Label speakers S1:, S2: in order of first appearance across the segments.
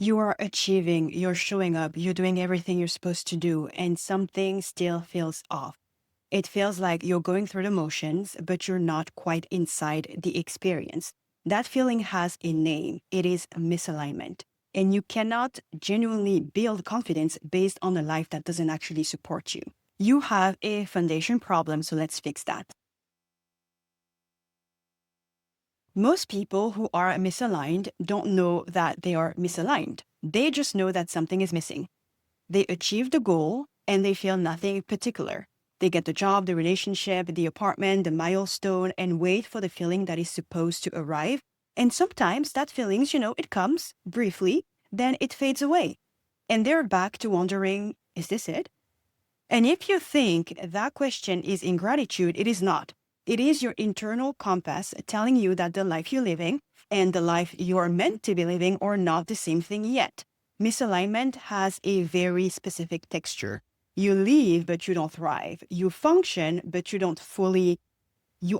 S1: You are achieving, you're showing up, you're doing everything you're supposed to do, and something still feels off. It feels like you're going through the motions, but you're not quite inside the experience. That feeling has a name. It is misalignment. And you cannot genuinely build confidence based on a life that doesn't actually support you. You have a foundation problem, so let's fix that. Most people who are misaligned don't know that they are misaligned. They just know that something is missing. They achieve the goal and they feel nothing particular. They get the job, the relationship, the apartment, the milestone, and wait for the feeling that is supposed to arrive. And sometimes that feelings, it comes briefly, then it fades away. And they're back to wondering, is this it? And if you think that question is ingratitude, it is not. It is your internal compass telling you that the life you're living and the life you're meant to be living are not the same thing yet. Misalignment has a very specific texture. You live, but you don't thrive. You function, but you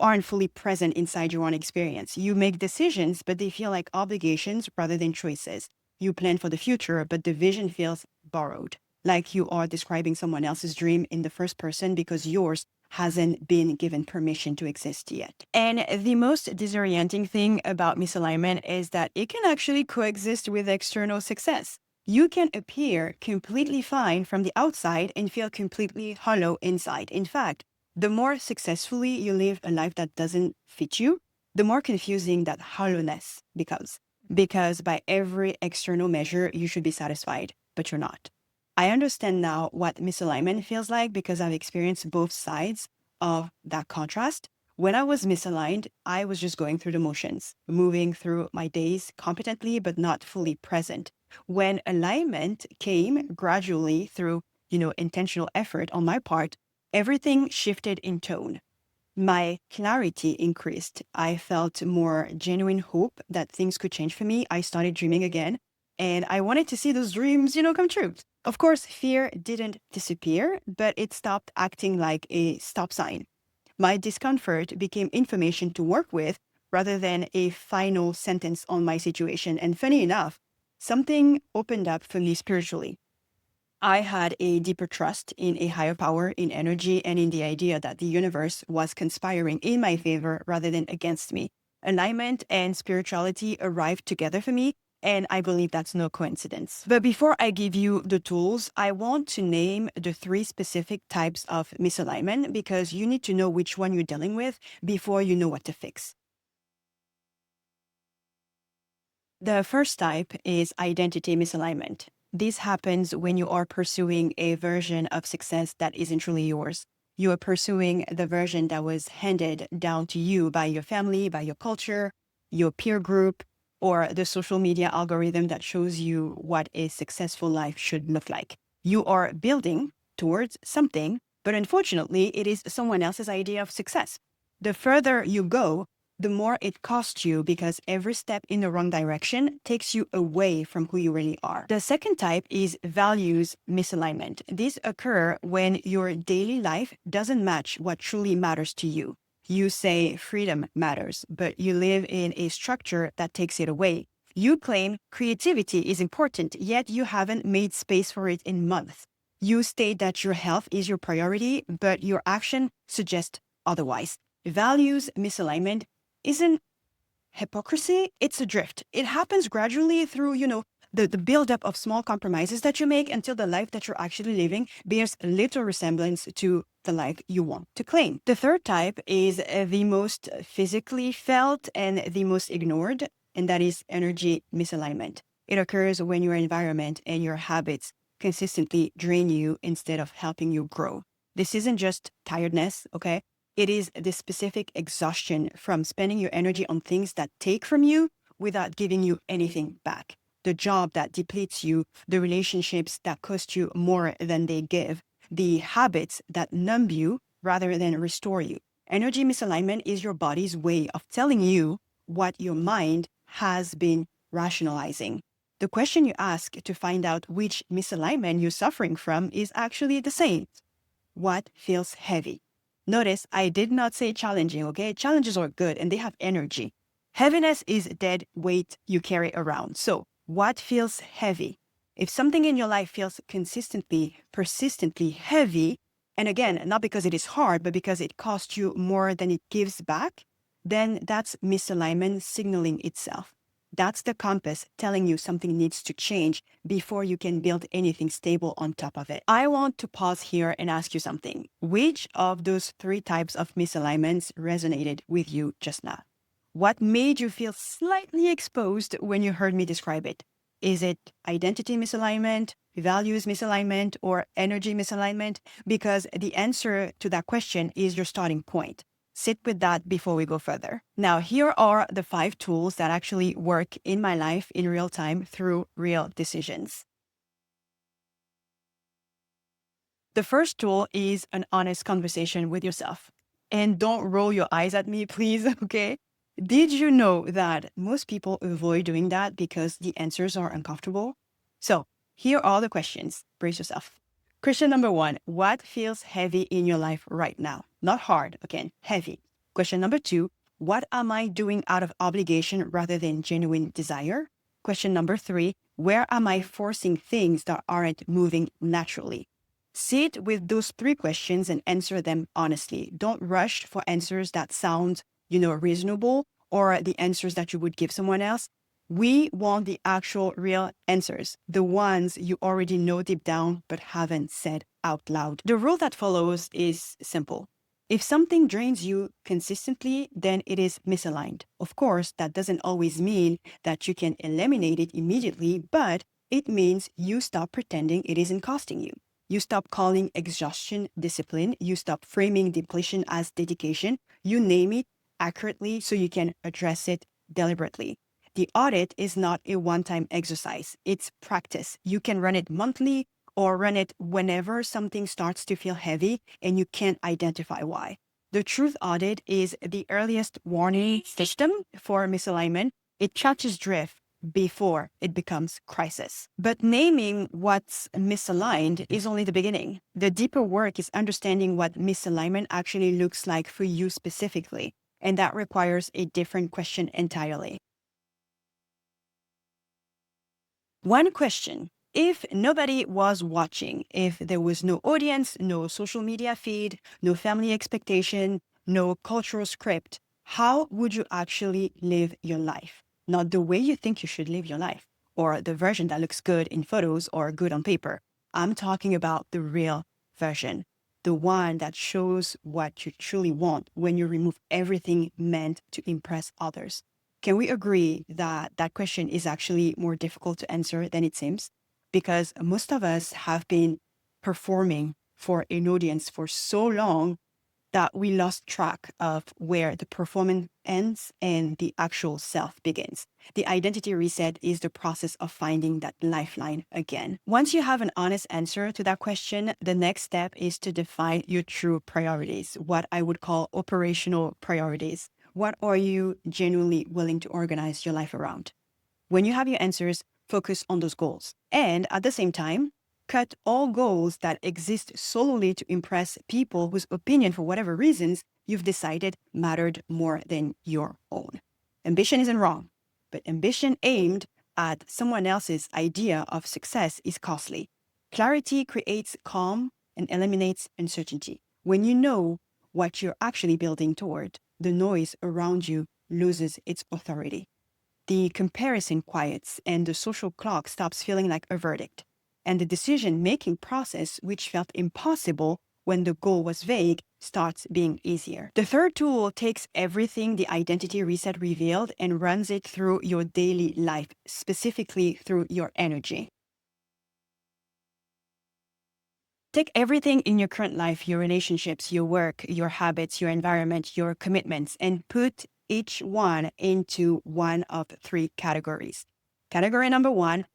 S1: aren't fully present inside your own experience. You make decisions, but they feel like obligations rather than choices. You plan for the future, but the vision feels borrowed, like you are describing someone else's dream in the first person because yours hasn't been given permission to exist yet. And the most disorienting thing about misalignment is that it can actually coexist with external success. You can appear completely fine from the outside and feel completely hollow inside. In fact, the more successfully you live a life that doesn't fit you, the more confusing that hollowness becomes. Because by every external measure, you should be satisfied, but you're not. I understand now what misalignment feels like because I've experienced both sides of that contrast. When I was misaligned, I was just going through the motions, moving through my days competently, but not fully present. When alignment came gradually through, intentional effort on my part, everything shifted in tone. My clarity increased. I felt more genuine hope that things could change for me. I started dreaming again, and I wanted to see those dreams, come true. Of course, fear didn't disappear, but it stopped acting like a stop sign. My discomfort became information to work with rather than a final sentence on my situation. And funny enough, something opened up for me spiritually. I had a deeper trust in a higher power, in energy, and in the idea that the universe was conspiring in my favor rather than against me. Alignment and spirituality arrived together for me, and I believe that's no coincidence. But before I give you the tools, I want to name the three specific types of misalignment because you need to know which one you're dealing with before you know what to fix. The first type is identity misalignment. This happens when you are pursuing a version of success that isn't truly yours. You are pursuing the version that was handed down to you by your family, by your culture, your peer group, or the social media algorithm that shows you what a successful life should look like. You are building towards something, but unfortunately, it is someone else's idea of success. The further you go, the more it costs you because every step in the wrong direction takes you away from who you really are. The second type is values misalignment. These occur when your daily life doesn't match what truly matters to you. You say freedom matters, but you live in a structure that takes it away. You claim creativity is important, yet you haven't made space for it in months. You state that your health is your priority, but your action suggests otherwise. Values misalignment isn't hypocrisy, it's a drift. It happens gradually through, the buildup of small compromises that you make until the life that you're actually living bears little resemblance to the life you want to claim. The third type is the most physically felt and the most ignored, and that is energy misalignment. It occurs when your environment and your habits consistently drain you instead of helping you grow. This isn't just tiredness, okay? It is the specific exhaustion from spending your energy on things that take from you without giving you anything back. The job that depletes you, the relationships that cost you more than they give, the habits that numb you rather than restore you. Energy misalignment is your body's way of telling you what your mind has been rationalizing. The question you ask to find out which misalignment you're suffering from is actually the same. What feels heavy? Notice I did not say challenging, okay? Challenges are good and they have energy. Heaviness is dead weight you carry around. So What feels heavy? If something in your life feels consistently, persistently heavy, and again, not because it is hard, but because it costs you more than it gives back, then that's misalignment signaling itself. That's the compass telling you something needs to change before you can build anything stable on top of it. I want to pause here and ask you something. Which of those 3 types of misalignments resonated with you just now? What made you feel slightly exposed when you heard me describe it? Is it identity misalignment, values misalignment, or energy misalignment? Because the answer to that question is your starting point. Sit with that before we go further. Now, here are the 5 tools that actually work in my life in real time through real decisions. The first tool is an honest conversation with yourself. And don't roll your eyes at me, please, okay? Did you know that most people avoid doing that because the answers are uncomfortable? So here are the questions. Brace yourself. Question number 1, what feels heavy in your life right now? Not hard, again, heavy. Question number 2, what am I doing out of obligation rather than genuine desire? Question number 3, where am I forcing things that aren't moving naturally? Sit with those 3 questions and answer them honestly. Don't rush for answers that sound, reasonable, or the answers that you would give someone else. We want the actual real answers, the ones you already know deep down but haven't said out loud. The rule that follows is simple. If something drains you consistently, then it is misaligned. Of course, that doesn't always mean that you can eliminate it immediately, but it means you stop pretending it isn't costing you. You stop calling exhaustion discipline. You stop framing depletion as dedication. You name it accurately so you can address it deliberately. The audit is not a one-time exercise. It's practice. You can run it monthly or run it whenever something starts to feel heavy and you can't identify why. The truth audit is the earliest warning system for misalignment. It catches drift before it becomes crisis. But naming what's misaligned is only the beginning. The deeper work is understanding what misalignment actually looks like for you specifically, and that requires a different question entirely. One question. If nobody was watching, if there was no audience, no social media feed, no family expectation, no cultural script, how would you actually live your life? Not the way you think you should live your life, or the version that looks good in photos or good on paper. I'm talking about the real version, the one that shows what you truly want when you remove everything meant to impress others. Can we agree that that question is actually more difficult to answer than it seems? Because most of us have been performing for an audience for so long that we lost track of where the performance ends and the actual self begins. The identity reset is the process of finding that lifeline again. Once you have an honest answer to that question, the next step is to define your true priorities, what I would call operational priorities. What are you genuinely willing to organize your life around? When you have your answers, focus on those goals. And at the same time, cut all goals that exist solely to impress people whose opinion, for whatever reasons, you've decided mattered more than your own. Ambition isn't wrong, but ambition aimed at someone else's idea of success is costly. Clarity creates calm and eliminates uncertainty. When you know what you're actually building toward, the noise around you loses its authority. The comparison quiets and the social clock stops feeling like a verdict. And the decision-making process, which felt impossible when the goal was vague, starts being easier. The third tool takes everything the identity reset revealed and runs it through your daily life, specifically through your energy. Take everything in your current life, your relationships, your work, your habits, your environment, your commitments, and put each one into one of 3 categories. Category number 1,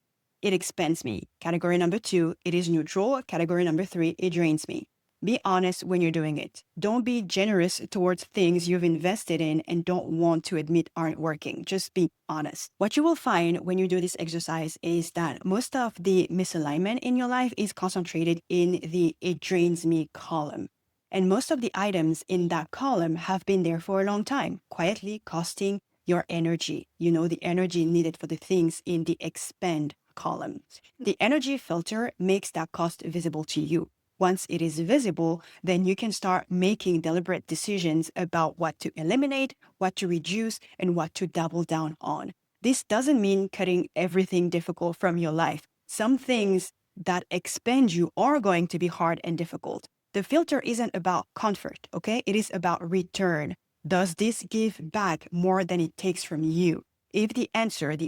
S1: it expands me. Category number 2, it is neutral. Category number 3, it drains me. Be honest when you're doing it. Don't be generous towards things you've invested in and don't want to admit aren't working. Just be honest. What you will find when you do this exercise is that most of the misalignment in your life is concentrated in the "it drains me" column. And most of the items in that column have been there for a long time, quietly costing your energy, the energy needed for the things in the expend column. The energy filter makes that cost visible to you. Once it is visible, then you can start making deliberate decisions about what to eliminate, what to reduce, and what to double down on. This doesn't mean cutting everything difficult from your life. Some things that expend you are going to be hard and difficult. The filter isn't about comfort, okay? It is about return. Does this give back more than it takes from you? If the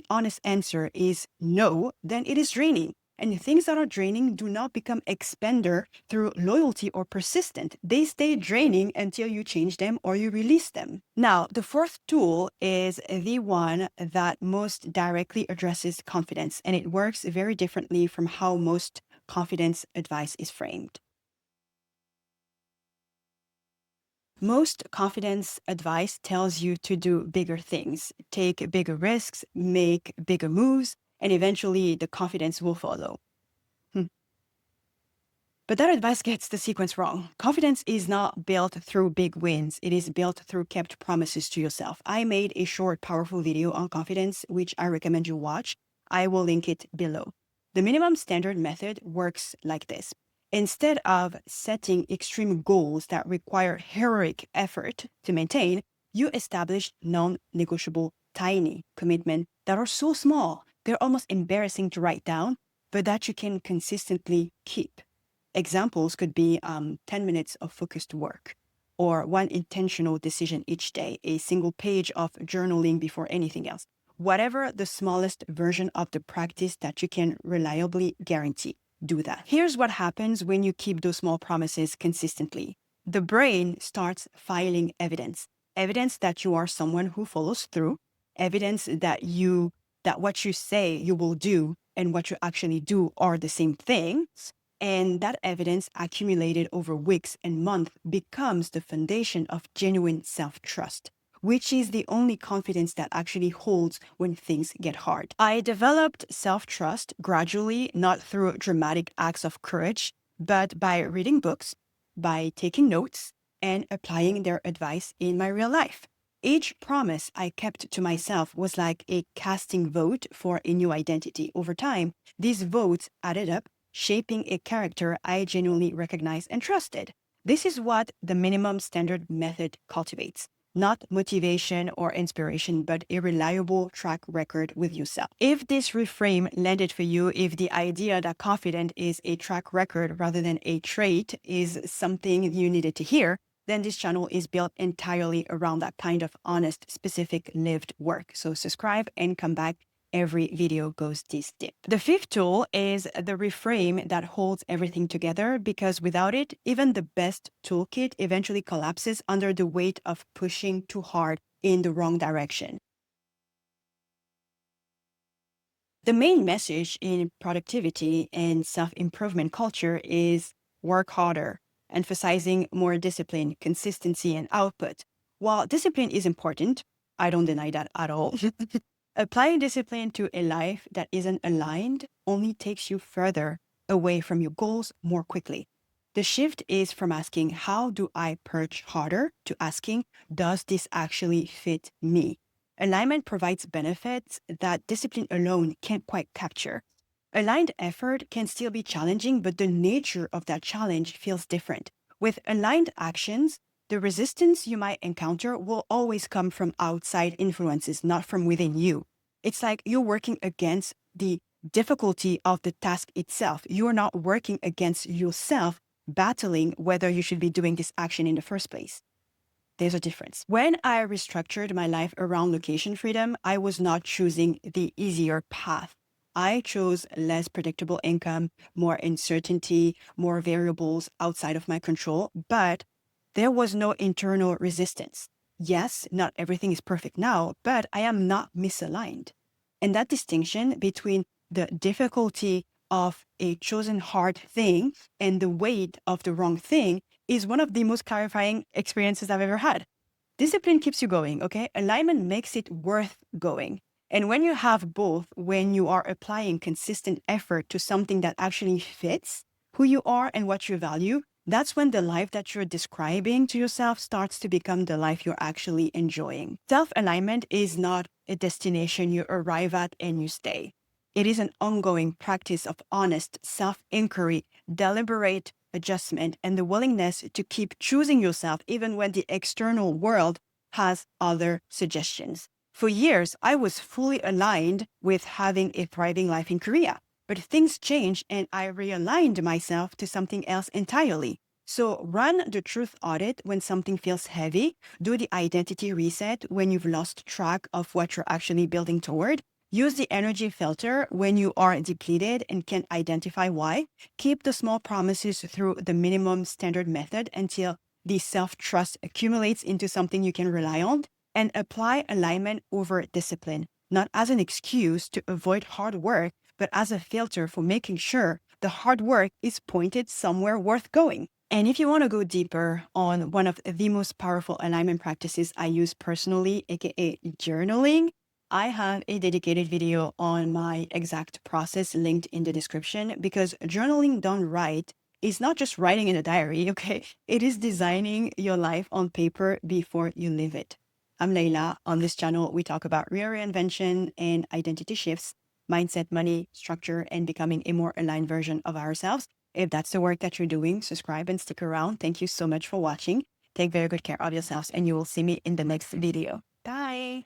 S1: honest answer is no, then it is draining. And things that are draining do not become expender through loyalty or persistent. They stay draining until you change them or you release them. Now, the fourth tool is the one that most directly addresses confidence, and it works very differently from how most confidence advice is framed. Most confidence advice tells you to do bigger things, take bigger risks, make bigger moves, and eventually the confidence will follow. But that advice gets the sequence wrong. Confidence is not built through big wins. It is built through kept promises to yourself. I made a short, powerful video on confidence, which I recommend you watch. I will link it below. The minimum standard method works like this. Instead of setting extreme goals that require heroic effort to maintain, you establish non-negotiable, tiny commitments that are so small, they're almost embarrassing to write down, but that you can consistently keep. Examples could be 10 minutes of focused work, or one intentional decision each day, a single page of journaling before anything else. Whatever the smallest version of the practice that you can reliably guarantee, do that. Here's what happens when you keep those small promises consistently. The brain starts filing evidence that you are someone who follows through, evidence that what you say you will do and what you actually do are the same things. And that evidence accumulated over weeks and months becomes the foundation of genuine self-trust, which is the only confidence that actually holds when things get hard. I developed self-trust gradually, not through dramatic acts of courage, but by reading books, by taking notes, and applying their advice in my real life. Each promise I kept to myself was like a casting vote for a new identity. Over time, these votes added up, shaping a character I genuinely recognized and trusted. This is what the minimum standard method cultivates. Not motivation or inspiration, but a reliable track record with yourself. If this reframe landed for you, if the idea that confident is a track record rather than a trait is something you needed to hear, then this channel is built entirely around that kind of honest, specific, lived work. So subscribe and come back. Every video goes this deep. The fifth tool is the reframe that holds everything together, because without it, even the best toolkit eventually collapses under the weight of pushing too hard in the wrong direction. The main message in productivity and self-improvement culture is work harder, emphasizing more discipline, consistency, and output. While discipline is important, I don't deny that at all. Applying discipline to a life that isn't aligned only takes you further away from your goals more quickly. The shift is from asking, how do I perch harder, to asking, does this actually fit me? Alignment provides benefits that discipline alone can't quite capture. Aligned effort can still be challenging, but the nature of that challenge feels different. With aligned actions, the resistance you might encounter will always come from outside influences, not from within you. It's like you're working against the difficulty of the task itself. You're not working against yourself, battling whether you should be doing this action in the first place. There's a difference. When I restructured my life around location freedom, I was not choosing the easier path. I chose less predictable income, more uncertainty, more variables outside of my control, but there was no internal resistance. Yes, not everything is perfect now, but I am not misaligned. And that distinction between the difficulty of a chosen hard thing and the weight of the wrong thing is one of the most clarifying experiences I've ever had. Discipline keeps you going, okay? Alignment makes it worth going. And when you have both, when you are applying consistent effort to something that actually fits who you are and what you value, That's when the life that you're describing to yourself starts to become the life you're actually enjoying. Self-alignment is not a destination you arrive at and you stay. It is an ongoing practice of honest self-inquiry, deliberate adjustment, and the willingness to keep choosing yourself even when the external world has other suggestions. For years, I was fully aligned with having a thriving life in Korea. But things changed and I realigned myself to something else entirely. So run the truth audit when something feels heavy. Do the identity reset when you've lost track of what you're actually building toward. Use the energy filter when you are depleted and can't identify why. Keep the small promises through the minimum standard method until the self-trust accumulates into something you can rely on. And apply alignment over discipline, not as an excuse to avoid hard work, but as a filter for making sure the hard work is pointed somewhere worth going. And if you want to go deeper on one of the most powerful alignment practices I use personally, aka journaling, I have a dedicated video on my exact process linked in the description, because journaling done right is not just writing in a diary, okay? It is designing your life on paper before you live it. I'm Leïla. On this channel, we talk about real reinvention and identity shifts, mindset, money, structure, and becoming a more aligned version of ourselves. If that's the work that you're doing, subscribe and stick around. Thank you so much for watching. Take very good care of yourselves, and you will see me in the next video. Bye.